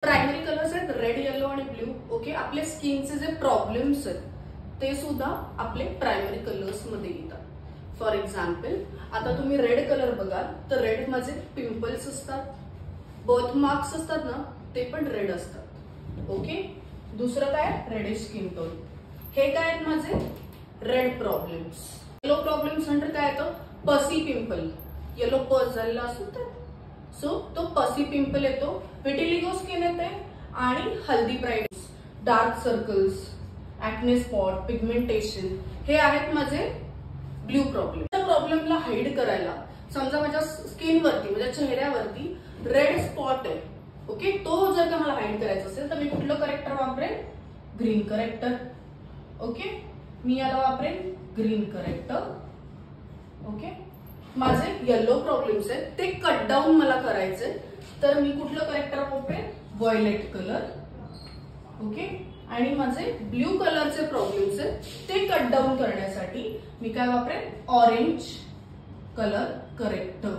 Primary colours आहेत red, yellow आणि blue. Okay, आपले स्किनचे जे प्रॉब्लेम्स आहेत ते सुद्धा आपले प्रायमरी कलर्स मध्ये येतात. फॉर एक्झाम्पल, आता तुम्ही रेड कलर बघाल तर रेड मध्ये पिंपल्स असतात, बर्थ मार्क्स असतात ना ते पण रेड असतात. ओके, दुसरं काय रेडिश स्किन टोन. हे काय आहेत माझे रेड प्रॉब्लेम्स. येलो प्रॉब्लेम्स म्हणजे काय येतं पसी पिंपल. येलो पस झालेला असतो तर सो तो पसी पिंपल येतो, विटिलिगो स्किन येते आणि हल्दी ब्राईट्स, डार्क सर्कल्स, ऍक्ने स्पॉट, पिगमेंटेशन हे आहेत माझे ब्ल्यू प्रॉब्लेम. त्या प्रॉब्लेमला हाईड करायला समजा माझ्या स्किनवरती माझ्या चेहऱ्यावरती रेड स्पॉट आहे. ओके, तो जर का मला हाईड करायचा असेल तर मी कुठलं करेक्टर वापरेन ग्रीन करेक्टर. ओके, मी याला वापरेन ग्रीन करेक्टर. ओके, माझे येलो प्रॉब्लेम्स आहेत ते कट डाऊन मला करायचे तर मी कुठलं करेक्टर वापरेन व्हायलेट कलर. ओके, आणि माझे ब्ल्यू कलरचे प्रॉब्लेम्स आहेत ते कट डाऊन करण्यासाठी मी काय वापरेन ऑरेंज कलर करेक्टर.